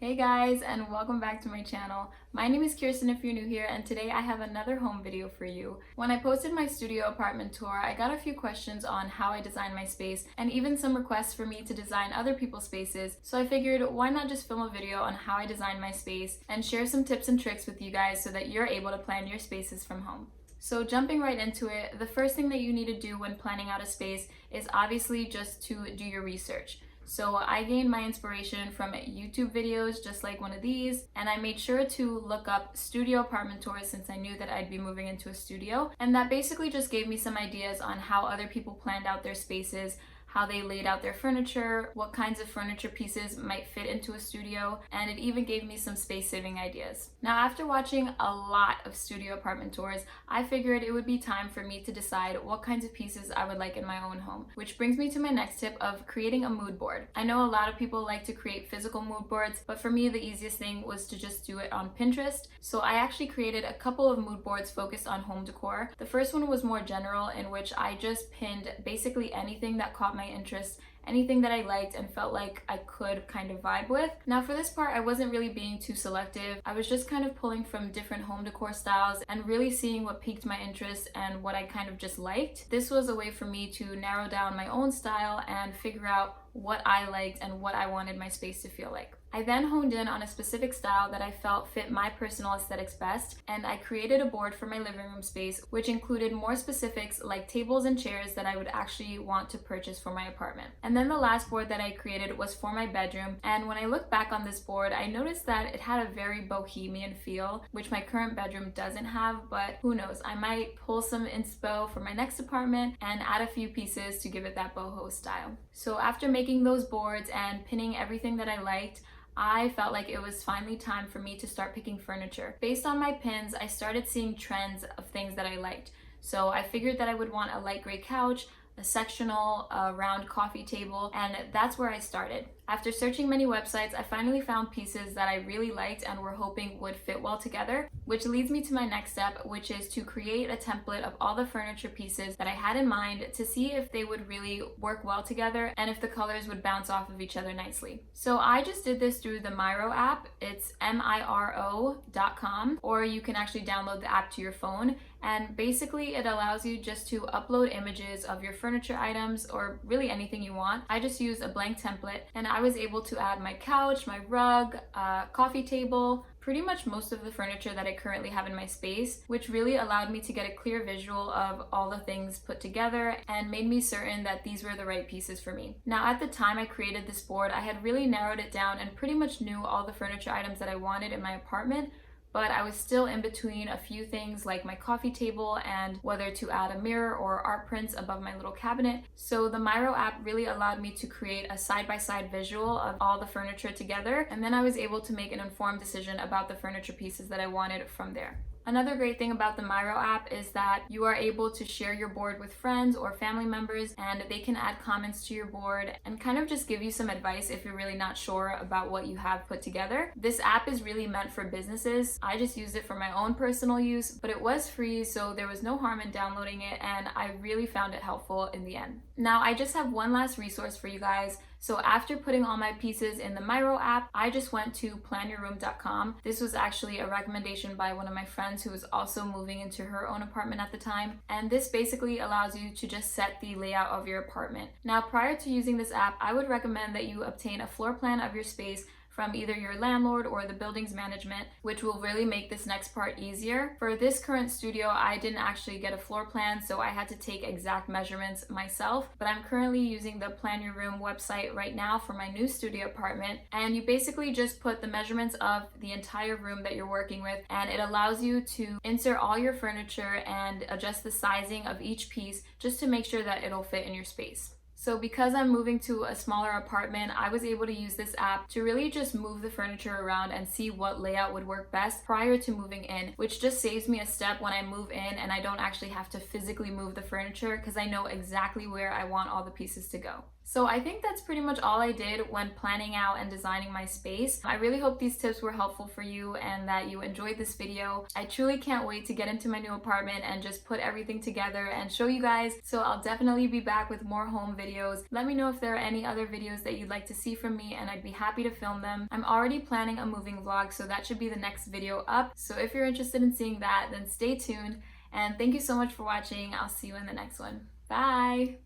Hey guys, and welcome back to my channel. My name is Kirsten if you're new here, and today I have another home video for you. When I posted my studio apartment tour, I got a few questions on how I design my space and even some requests for me to design other people's spaces. So I figured why not just film a video on how I design my space and share some tips and tricks with you guys so that you're able to plan your spaces from home. So jumping right into it, the first thing that you need to do when planning out a space is obviously just to do your research. So I gained my inspiration from YouTube videos just like one of these, and I made sure to look up studio apartment tours since I knew that I'd be moving into a studio, and that basically just gave me some ideas on how other people planned out their spaces, how they laid out their furniture, what kinds of furniture pieces might fit into a studio, and it even gave me some space saving ideas. Now, after watching a lot of studio apartment tours, I figured it would be time for me to decide what kinds of pieces I would like in my own home, which brings me to my next tip of creating a mood board. I know a lot of people like to create physical mood boards, but for me the easiest thing was to just do it on Pinterest. So I actually created a couple of mood boards focused on home decor. The first one was more general, in which I just pinned basically anything that caught my interest, anything that I liked and felt like I could kind of vibe with. Now for this part, I wasn't really being too selective. I was just kind of pulling from different home decor styles and really seeing what piqued my interest and what I kind of just liked. This was a way for me to narrow down my own style and figure out what I liked and what I wanted my space to feel like. I then honed in on a specific style that I felt fit my personal aesthetics best, and I created a board for my living room space, which included more specifics like tables and chairs that I would actually want to purchase for my apartment. And then the last board that I created was for my bedroom, and when I look back on this board, I noticed that it had a very bohemian feel, which my current bedroom doesn't have, but who knows, I might pull some inspo for my next apartment and add a few pieces to give it that boho style. So after making those boards and pinning everything that I liked, I felt like it was finally time for me to start picking furniture. Based on my pins, I started seeing trends of things that I liked. So I figured that I would want a light gray couch, a sectional, a round coffee table, and that's where I started. After searching many websites, I finally found pieces that I really liked and were hoping would fit well together, which leads me to my next step, which is to create a template of all the furniture pieces that I had in mind to see if they would really work well together and if the colors would bounce off of each other nicely. So I just did this through the Miro app. It's miro.com, or you can actually download the app to your phone. And basically it allows you just to upload images of your furniture items or really anything you want. I just used a blank template and I was able to add my couch, my rug, coffee table, pretty much most of the furniture that I currently have in my space, which really allowed me to get a clear visual of all the things put together and made me certain that these were the right pieces for me. Now at the time I created this board, I had really narrowed it down and pretty much knew all the furniture items that I wanted in my apartment, but I was still in between a few things like my coffee table and whether to add a mirror or art prints above my little cabinet. So the Miro app really allowed me to create a side-by-side visual of all the furniture together, and then I was able to make an informed decision about the furniture pieces that I wanted from there. Another great thing about the Miro app is that you are able to share your board with friends or family members, and they can add comments to your board and kind of just give you some advice if you're really not sure about what you have put together. This app is really meant for businesses. I just used it for my own personal use, but it was free, so there was no harm in downloading it, and I really found it helpful in the end. Now, I just have one last resource for you guys. So after putting all my pieces in the Miro app, I just went to planyourroom.com. This was actually a recommendation by one of my friends who was also moving into her own apartment at the time. And this basically allows you to just set the layout of your apartment. Now, prior to using this app, I would recommend that you obtain a floor plan of your space from either your landlord or the building's management, which will really make this next part easier. For this current studio, I didn't actually get a floor plan, so I had to take exact measurements myself, but I'm currently using the Plan Your Room website right now for my new studio apartment, and you basically just put the measurements of the entire room that you're working with, and it allows you to insert all your furniture and adjust the sizing of each piece just to make sure that it'll fit in your space. So because I'm moving to a smaller apartment, I was able to use this app to really just move the furniture around and see what layout would work best prior to moving in, which just saves me a step when I move in and I don't actually have to physically move the furniture because I know exactly where I want all the pieces to go. So I think that's pretty much all I did when planning out and designing my space. I really hope these tips were helpful for you and that you enjoyed this video. I truly can't wait to get into my new apartment and just put everything together and show you guys. So I'll definitely be back with more home videos. Let me know if there are any other videos that you'd like to see from me and I'd be happy to film them. I'm already planning a moving vlog, so that should be the next video up. So if you're interested in seeing that, then stay tuned. And thank you so much for watching. I'll see you in the next one. Bye!